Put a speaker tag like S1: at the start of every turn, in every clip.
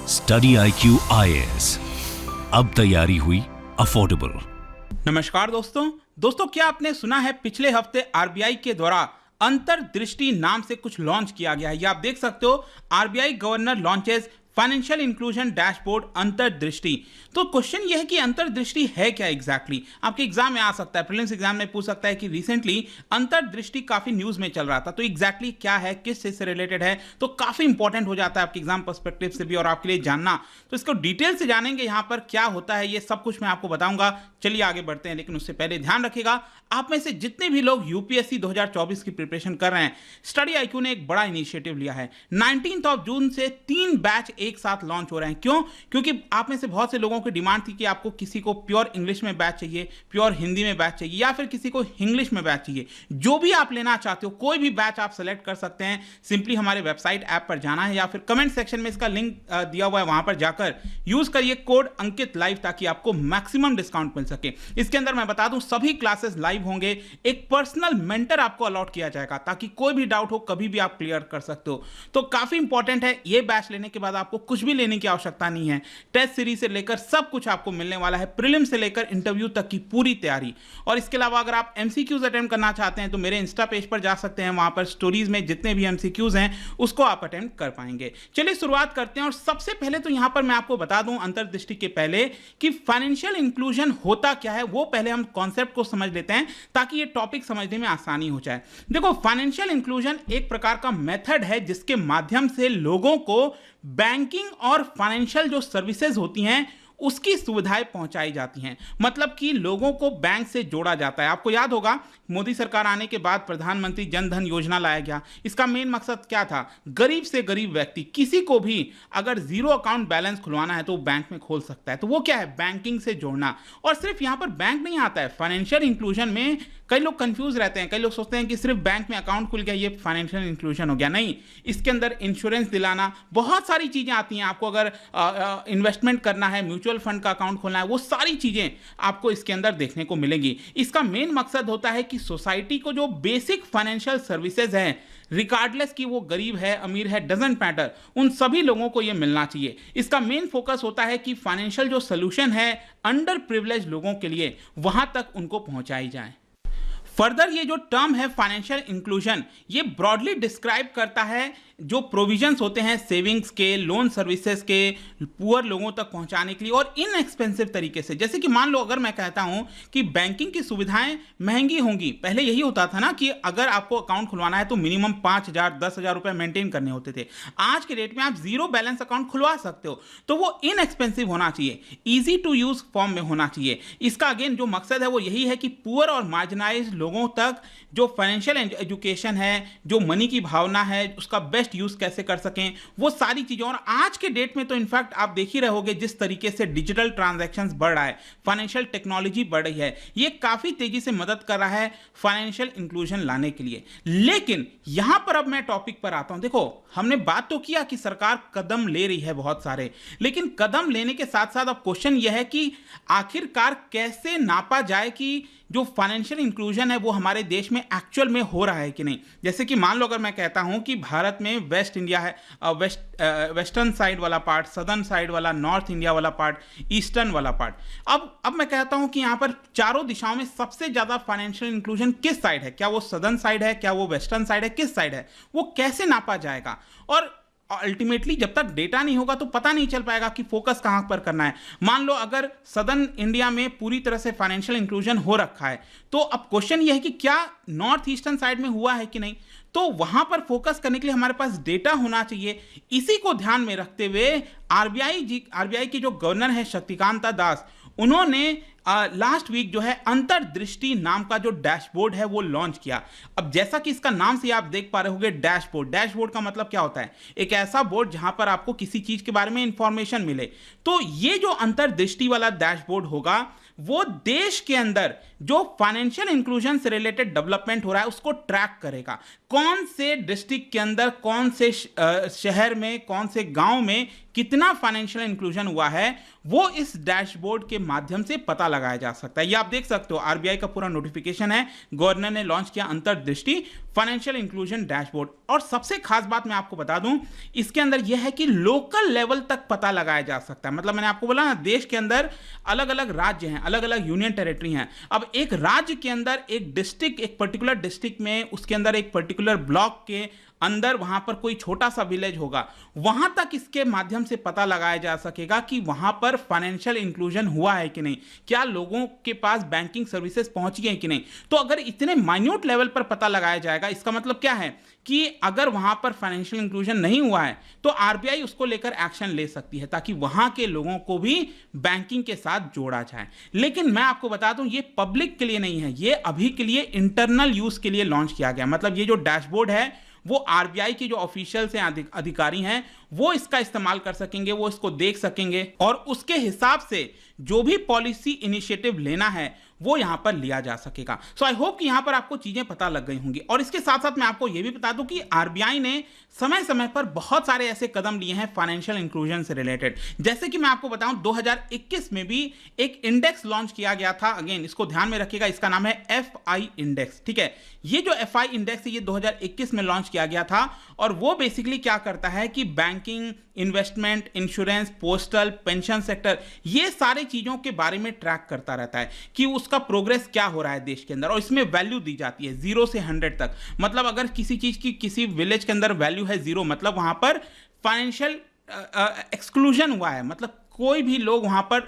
S1: Study IQ IAS, अब तैयारी हुई अफोर्डेबल।
S2: नमस्कार दोस्तों, क्या आपने सुना है पिछले हफ्ते आरबीआई के द्वारा अंतर्दृष्टि नाम से कुछ लॉन्च किया गया है। ये आप देख सकते हो, RBI governor launches financial inclusion dashboard अंतर्दृष्टि। तो क्वेश्चन यह है कि अंतर्दृष्टि है क्या एग्जैक्टली आपके एग्जाम में आ सकता है, प्रीलिम्स एग्जाम में पूछ सकता है कि रिसेंटली अंतर्दृष्टि काफी न्यूज में चल रहा था, तो एग्जैक्टली क्या है, किस चीज से रिलेटेड है, तो काफी इंपॉर्टेंट हो जाता है आपके एग्जाम पर्सपेक्टिव से भी और आपके लिए जानना। तो इसको डिटेल से जानेंगे, यहां पर क्या होता है ये सब कुछ मैं आपको बताऊंगा। चलिए आगे बढ़ते हैं, लेकिन उससे पहले ध्यान रखिएगा, आप में से जितने भी लोग यूपीएससी 2024 की प्रिपरेशन कर रहे हैं, स्टडी IQ ने एक बड़ा इनिशिएटिव लिया है। 19 जून से 3 बैच एक साथ लॉन्च हो रहे हैं। क्यों? क्योंकि आप में से बहुत से लोगों की डिमांड थी कि आपको किसी को प्योर इंग्लिश में बैच चाहिए, प्योर हिंदी में बैच चाहिए, या फिर किसी को इंग्लिश में बैच चाहिए। जो भी आप लेना चाहते हो, कोई भी बैच आप सेलेक्ट कर सकते हैं। सिंपली हमारे वेबसाइट ऐप पर जाना है या फिर कमेंट सेक्शन में इसका लिंक दिया हुआ है, वहां पर जाकर यूज करिए कोड अंकित लाइव, ताकि आपको मैक्सिमम डिस्काउंट मिल सके। इसके अंदर मैं बता दूं, सभी क्लासेस लाइव होंगे, एक पर्सनल मेंटर आपको अलॉट किया जाएगा, ताकि कोई भी डाउट हो कभी भी आप क्लियर कर सकते हो। तो काफी इंपॉर्टेंट है, ये बैच लेने के बाद आपको कुछ भी लेने की आवश्यकता नहीं है। टेस्ट सीरीज से लेकर सब कुछ आपको मिलने वाला है, प्रीलिम से लेकर इंटरव्यू तक की पूरी तैयारी। और इसके अलावा अगर आप एमसीक्यूज अटेम्प्ट करना चाहते हैं तो मेरे इंस्टा पेज पर जा सकते हैं, वहां पर स्टोरीज में जितने भी एमसीक्यूज हैं उसको आप अटेम्प्ट कर पाएंगे। चलिए शुरुआत करते हैं, और सबसे पहले तो यहां पर मैं आपको बता दूं अंतर्दृष्टि के पहले कि फाइनेंशियल इंक्लूजन होता क्या है, वो पहले हम कॉन्सेप्ट को समझ लेते हैं ताकि ये टॉपिक समझने में आसानी हो जाए। देखो, फाइनेंशियल इंक्लूजन एक प्रकार का मेथड है जिसके माध्यम से लोगों को बैंकिंग और फाइनेंशियल जो सर्विसेज होती हैं उसकी सुविधाएं पहुंचाई जाती हैं। मतलब कि लोगों को बैंक से जोड़ा जाता है। आपको याद होगा, मोदी सरकार आने के बाद प्रधानमंत्री जन धन योजना लाया गया। इसका मेन मकसद क्या था? गरीब से गरीब व्यक्ति, किसी को भी अगर जीरो अकाउंट बैलेंस खुलवाना है तो वो बैंक में खोल सकता है। तो वो क्या है? बैंकिंग से जोड़ना। और सिर्फ यहां पर बैंक नहीं आता है, फाइनेंशियल इंक्लूजन में कई लोग कंफ्यूज रहते हैं। कई लोग सोचते हैं कि सिर्फ बैंक में अकाउंट खुल गया ये फाइनेंशियल इंक्लूजन हो गया। नहीं, इसके अंदर इंश्योरेंस दिलाना, बहुत सारी चीजें आती हैं। आपको अगर इन्वेस्टमेंट करना है, म्यूचुअल फंड का अकाउंट खोलना है, वो सारी चीजें आपको इसके अंदर देखने को मिलेंगी। इसका मेन मकसद होता है कि सोसाइटी को जो बेसिक फाइनेंशियल सर्विसेज हैं, रिगार्डलेस कि वो गरीब है अमीर है, डजंट मैटर, उन सभी लोगों को ये मिलना चाहिए। इसका मेन फोकस होता है कि फाइनेंशियल जो सोल्यूशन है अंडर प्रिविलेज लोगों के लिए, वहां तक उनको पहुंचाई जाए। फर्दर ये जो टर्म है फाइनेंशियल इंक्लूजन, ये ब्रॉडली डिस्क्राइब करता है जो प्रोविजंस होते हैं सेविंग्स के, लोन सर्विसेज के, पुअर लोगों तक पहुंचाने के लिए और इनएक्सपेंसिव तरीके से। जैसे कि मान लो अगर मैं कहता हूं कि बैंकिंग की सुविधाएं महंगी होंगी, पहले यही होता था ना कि अगर आपको अकाउंट खुलवाना है तो मिनिमम 5,000 10,000 रुपए मेंटेन करने होते थे। आज के डेट में आप जीरो बैलेंस अकाउंट खुलवा सकते हो, तो वो इनएक्सपेंसिव होना चाहिए, ईजी टू यूज फॉर्म में होना चाहिए। इसका अगेन जो मकसद है वो यही है कि पुअर और मार्जिनाइज्ड लोगों तक जो फाइनेंशियल एजुकेशन है, जो मनी की भावना है, उसका बेस्ट यूज कैसे कर सकें, वो सारी चीजें। और आज के डेट में तो इनफैक्ट आप देख ही रहे होगे जिस तरीके से डिजिटल ट्रांजैक्शंस बढ़ रहा है, फाइनेंशियल टेक्नोलॉजी बढ़ रही है, ये काफी तेजी से मदद कर रहा है फाइनेंशियल इंक्लूजन लाने के लिए। लेकिन यहां पर अब मैं टॉपिक पर आता हूं। देखो, हमने बात तो किया कि सरकार कदम ले रही है बहुत सारे, लेकिन कदम लेने के साथ साथ अब क्वेश्चन यह है कि आखिरकार कैसे नापा जाए कि जो फाइनेंशियल इंक्लूजन है वो हमारे देश में एक्चुअल में हो रहा है कि नहीं। जैसे कि मान लो अगर मैं कहता हूं कि भारत में वेस्ट इंडिया है, वेस्टर्न साइड वाला पार्ट, सदर्न साइड वाला, नॉर्थ इंडिया वाला पार्ट, ईस्टर्न वाला पार्ट। अब मैं कहता हूं कि यहां पर चारों दिशाओं में सबसे ज्यादा फाइनेंशियल इंक्लूजन किस साइड है? क्या वो सदर्न साइड है, क्या वो वेस्टर्न साइड है, किस साइड है? वो कैसे नापा जाएगा? और अल्टीमेटली जब तक डेटा नहीं होगा तो पता नहीं चल पाएगा कि फोकस कहां पर करना है। मान लो अगर सदर्न इंडिया में पूरी तरह से फाइनेंशियल इंक्लूजन हो रखा है, तो अब क्वेश्चन यह है कि क्या नॉर्थ ईस्टर्न साइड में हुआ है कि नहीं। तो वहां पर फोकस करने के लिए हमारे पास डेटा होना चाहिए। इसी को ध्यान में रखते हुए आरबीआई की जो गवर्नर है शक्तिकांता दास, उन्होंने लास्ट वीक जो है अंतर्दृष्टि नाम का जो डैशबोर्ड है वो लॉन्च किया। अब जैसा कि इसका नाम से आप देख पा रहे होंगे, डैशबोर्ड, डैशबोर्ड का मतलब क्या होता है? एक ऐसा बोर्ड जहां पर आपको किसी चीज के बारे में इंफॉर्मेशन मिले। तो ये जो अंतर्दृष्टि वाला डैशबोर्ड होगा वो देश के अंदर जो फाइनेंशियल इंक्लूजन से रिलेटेड डेवलपमेंट हो रहा है उसको ट्रैक करेगा। कौन से डिस्ट्रिक्ट के अंदर, कौन से शहर में, कौन से गांव में कितना फाइनेंशियल इंक्लूजन हुआ है, वो इस डैशबोर्ड के माध्यम से पता लगाया जा सकता है। ये आप देख सकते हो, आरबीआई का पूरा नोटिफिकेशन है, गवर्नर ने लॉन्च किया अंतर्दृष्टि फाइनेंशियल इंक्लूजन डैशबोर्ड। और सबसे खास बात मैं आपको बता दूं, इसके अंदर यह है कि लोकल लेवल तक पता लगाया जा सकता है। मतलब मैंने आपको बोला ना, देश के अंदर अलग अलग राज्य हैं, अलग अलग यूनियन टेरिटरी हैं। अब एक राज्य के अंदर एक डिस्ट्रिक्ट, एक पर्टिकुलर डिस्ट्रिक्ट में, उसके अंदर एक पर्टिकुलर ब्लॉक के अंदर वहां पर कोई छोटा सा विलेज होगा, वहां तक इसके माध्यम से पता लगाया जा सकेगा कि वहां पर फाइनेंशियल इंक्लूजन हुआ है कि नहीं, क्या लोगों के पास बैंकिंग सर्विसेज पहुंची हैं कि नहीं। तो अगर इतने माइन्यूट लेवल पर पता लगाया जाएगा, इसका मतलब क्या है कि अगर वहां पर फाइनेंशियल इंक्लूजन नहीं हुआ है तो आरबीआई उसको लेकर एक्शन ले सकती है, ताकि वहां के लोगों को भी बैंकिंग के साथ जोड़ा जाए। लेकिन मैं आपको बता दूं, ये पब्लिक के लिए नहीं है, ये अभी के लिए इंटरनल यूज के लिए लॉन्च किया गया। मतलब ये जो डैशबोर्ड है वो आरबीआई के जो ऑफिशियल्स हैं, अधिकारी हैं, वो इसका इस्तेमाल कर सकेंगे, वो इसको देख सकेंगे और उसके हिसाब से जो भी पॉलिसी इनिशिएटिव लेना है वो यहां पर लिया जा सकेगा। सो आई होप कि यहां पर आपको चीजें पता लग गई होंगी। और इसके साथ साथ मैं आपको यह भी बता दूं कि आरबीआई ने समय समय पर बहुत सारे ऐसे कदम लिए हैं फाइनेंशियल इंक्लूजन से रिलेटेड। जैसे कि मैं आपको बताऊं, 2021 में भी एक इंडेक्स लॉन्च किया गया था। अगेन इसको ध्यान में रखिएगा, इसका नाम है एफआई इंडेक्स। ठीक है, ये जो एफआई इंडेक्स है ये 2021 में लॉन्च किया गया था और वो बेसिकली क्या करता है कि banking, investment, insurance, postal, pension sector, ये सारी चीजों के बारे में ट्रैक करता रहता है कि उसका प्रोग्रेस क्या हो रहा है देश के अंदर। और इसमें वैल्यू दी जाती है 0 से 100 तक। मतलब अगर किसी चीज की, किसी विलेज के अंदर वैल्यू है 0, मतलब वहां पर फाइनेंशियल एक्सक्लूजन हुआ है, मतलब कोई भी लोग वहां पर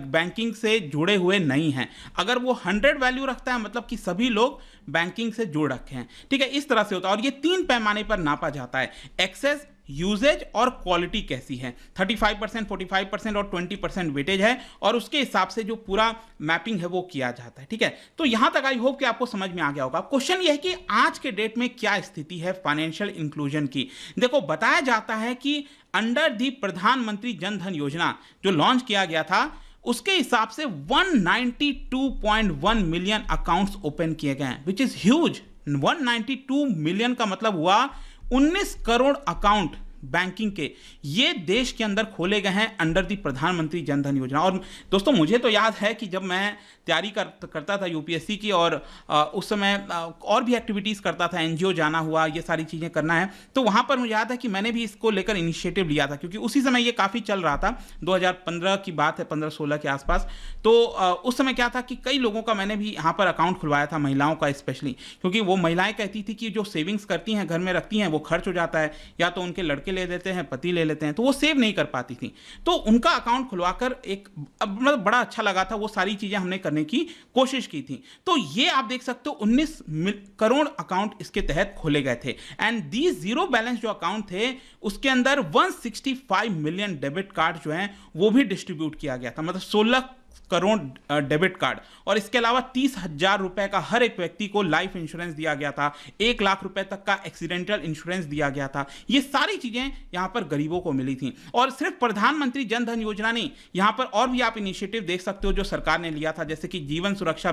S2: बैंकिंग से जुड़े हुए नहीं हैं। अगर वो 100 वैल्यू रखता है, मतलब कि सभी लोग बैंकिंग से जुड़ रखे हैं। ठीक है, इस तरह से होता है। और ये 3 पैमाने पर नापा जाता है, एक्सेस, यूजेज और क्वालिटी कैसी है। 35%, 45% और 20% वेटेज है और उसके हिसाब से जो पूरा मैपिंग है वो किया जाता है। ठीक है, तो यहां तक आई होप कि आपको समझ में आ गया होगा। क्वेश्चन ये है कि आज के डेट में क्या स्थिति है फाइनेंशियल इंक्लूजन की। देखो, बताया जाता है कि अंडर दी प्रधानमंत्री जन धन योजना जो लॉन्च किया गया था, उसके हिसाब से 192.1 मिलियन अकाउंट्स ओपन किए गए हैं, विच इज ह्यूज। 192 मिलियन का मतलब हुआ 19 करोड़ अकाउंट बैंकिंग के ये देश के अंदर खोले गए हैं अंडर दी प्रधानमंत्री जन धन योजना। और दोस्तों, मुझे तो याद है कि जब मैं तैयारी करता था यूपीएससी की और उस समय और भी एक्टिविटीज़ करता था, एनजीओ जाना हुआ, ये सारी चीज़ें करना है, तो वहाँ पर मुझे याद है कि मैंने भी इसको लेकर इनिशिएटिव लिया था, क्योंकि उसी समय ये काफ़ी चल रहा था। 2015 की बात है, 15-16 के आसपास। तो उस समय क्या था कि कई लोगों का मैंने भी यहाँ पर अकाउंट खुलवाया था, महिलाओं का स्पेशली, क्योंकि वो महिलाएं कहती थी कि जो सेविंग्स करती हैं, घर में रखती हैं, वो खर्च हो जाता है, या तो उनके लड़के ले लेते हैं, पति ले लेते हैं, तो वो सेव नहीं कर पाती थी। तो उनका अकाउंट खुलवाकर एक मतलब बड़ा अच्छा लगा था, वो सारी चीज़ें हमने करने की कोशिश की थी। तो ये आप देख सकते हो 19 करोड़ अकाउंट इसके तहत खोले गए थे। एंड दी जीरो बैलेंस जो अकाउंट थे उसके अंदर 165 मिलियन डेबिट कार्ड जो हैं वो भी डिस्ट्रीब्यूट किया गया था, मतलब 16 करोड़ डेबिट कार्ड। और इसके अलावा 30,000 रुपए का हर एक व्यक्ति को लाइफ इंश्योरेंस दिया गया था, 1 लाख रुपए तक का एक्सीडेंटल इंश्योरेंस दिया गया था। ये सारी चीजें यहां पर गरीबों को मिली थी। और सिर्फ प्रधानमंत्री जन धन योजना नहीं, यहां पर और भी आप इनिशिएटिव देख सकते हो जो सरकार ने लिया था, जैसे कि जीवन सुरक्षा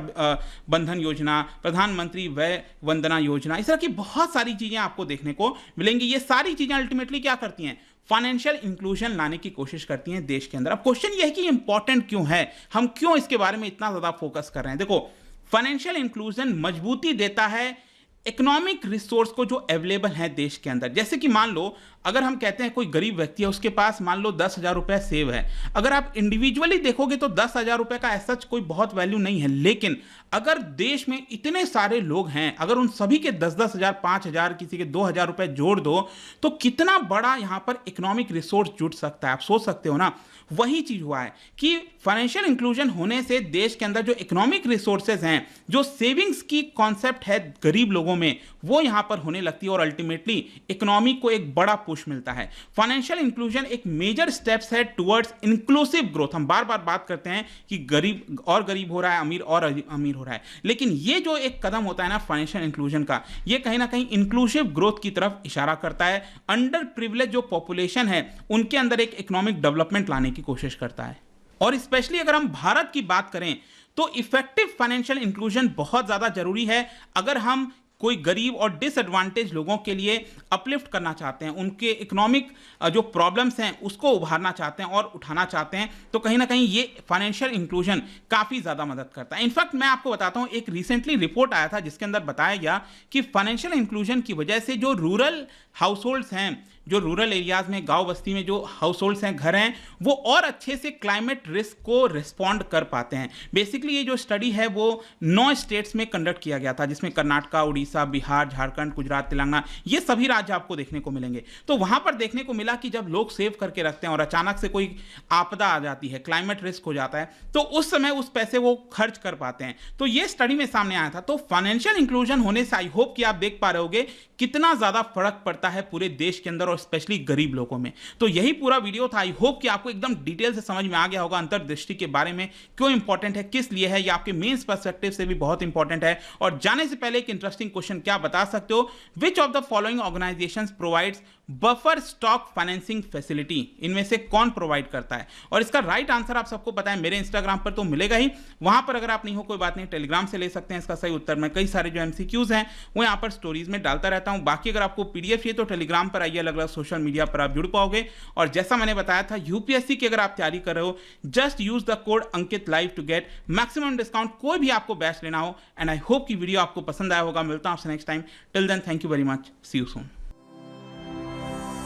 S2: बंधन योजना, प्रधानमंत्री वय वंदना योजना, इस तरह की बहुत सारी चीजें आपको देखने को मिलेंगी। ये सारी चीजें अल्टीमेटली क्या करती हैं, फाइनेंशियल इंक्लूजन लाने की कोशिश करती हैं देश के अंदर। अब क्वेश्चन यह है कि इंपॉर्टेंट क्यों है, हम क्यों इसके बारे में इतना ज्यादा फोकस कर रहे हैं। देखो, फाइनेंशियल इंक्लूजन मजबूती देता है इकोनॉमिक रिसोर्स को जो अवेलेबल है देश के अंदर। जैसे कि मान लो अगर हम कहते हैं कोई गरीब व्यक्ति है, उसके पास मान लो 10,000 रुपए सेव है। अगर आप इंडिविजुअली देखोगे तो 10,000 रुपए का ऐसा कोई बहुत वैल्यू नहीं है, लेकिन अगर देश में इतने सारे लोग हैं, अगर उन सभी के 10,000, 5,000, किसी के 2,000 रुपए जोड़ दो तो कितना बड़ा यहां पर इकोनॉमिक रिसोर्स जुट सकता है, आप सोच सकते हो ना। वही चीज हुआ है कि फाइनेंशियल इंक्लूजन होने से देश के अंदर जो इकोनॉमिक रिसोर्सेज हैं, जो सेविंग्स की कॉन्सेप्ट है गरीब लोगों में, वो यहां पर होने लगती है और अल्टीमेटली इकोनॉमी को एक बड़ा पुश मिलता है। फाइनेंशियल इंक्लूजन एक मेजर स्टेप्स है टुवर्ड्स इंक्लूसिव ग्रोथ। हम बार बार बात करते हैं कि गरीब और गरीब हो रहा है, अमीर और अमीर हो रहा है, लेकिन ये जो एक कदम होता है ना फाइनेंशियल इंक्लूजन का, ये कहीं ना कहीं इंक्लूसिव ग्रोथ की तरफ इशारा करता है। अंडर प्रिविलेज जो पॉपुलेशन है उनके अंदर एक इकोनॉमिक डेवलपमेंट लाने की कोशिश करता है। और स्पेशली अगर हम भारत की बात करें तो इफेक्टिव फाइनेंशियल इंक्लूजन बहुत ज्यादा जरूरी है अगर हम कोई गरीब और डिसएडवांटेज लोगों के लिए अपलिफ्ट करना चाहते हैं, उनके इकोनॉमिक जो प्रॉब्लम्स हैं उसको उभारना चाहते हैं और उठाना चाहते हैं, तो कहीं ना कहीं ये फाइनेंशियल इंक्लूजन काफ़ी ज़्यादा मदद करता है। इनफैक्ट मैं आपको बताता हूँ, एक रिसेंटली रिपोर्ट आया था जिसके अंदर बताया गया कि फाइनेंशियल इंक्लूजन की वजह से जो रूरल हाउसहोल्ड्स हैं, जो रूरल एरियाज में, गांव बस्ती में जो हाउसहोल्ड्स हैं, घर हैं, वो और अच्छे से क्लाइमेट रिस्क को रिस्पॉन्ड कर पाते हैं। बेसिकली ये जो स्टडी है वो 9 स्टेट्स में कंडक्ट किया गया था, जिसमें कर्नाटका, उड़ीसा, बिहार, झारखंड, गुजरात, तेलंगाना, ये सभी राज्य आपको देखने को मिलेंगे। तो वहां पर देखने को मिला कि जब लोग सेव करके रखते हैं और अचानक से कोई आपदा आ जाती है, क्लाइमेट रिस्क हो जाता है, तो उस समय उस पैसे वो खर्च कर पाते हैं। तो ये स्टडी में सामने आया था। तो फाइनेंशियल इंक्लूजन होने से आई होप कि आप देख पा रहे होगे कितना ज्यादा फर्क पड़ता है पूरे देश के अंदर और स्पेशली गरीब लोगों में। तो यही पूरा वीडियो था। आई होप कि आपको एकदम डिटेल से समझ में आ गया होगा अंतर्दृष्टि के बारे में, क्यों इंपॉर्टेंट है, किस लिए है, ये आपके मेंस पर्सपेक्टिव से भी बहुत इंपॉर्टेंट है। और जाने से पहले एक इंटरेस्टिंग क्वेश्चन क्या बता सकते हो, which of the following organisations provides buffer stock financing facility, इनमें से कौन प्रोवाइड करता है? और इसका राइट आंसर आप सबको पता है, मेरे इंस्टाग्राम पर तो मिलेगा ही, वहां पर अगर आप नहीं हो कोई बात नहीं, टेलीग्राम से ले सकते हैं इसका सही उत्तर। मैं कई सारे जो एमसीक्यूज हैं वो यहाँ पर स्टोरीज में डालता रहता हूं। बाकी अगर आपको पीडीएफ चाहिए तो टेलीग्राम पर आइए, अलग अलग सोशल मीडिया पर आप जुड़ पाओगे। और जैसा मैंने बताया था, यूपीएससी की अगर आप तैयारी कर रहे हो, just use the code Ankit live to get maximum discount. कोई भी आपको बैच लेना हो, एंड आई होप की वीडियो आपको पसंद आया होगा। मिलता हूं आपसे next time. Till then, thank you very much, see you soon.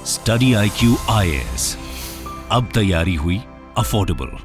S1: Study IQ IAS, अब तैयारी हुई अफोर्डेबल।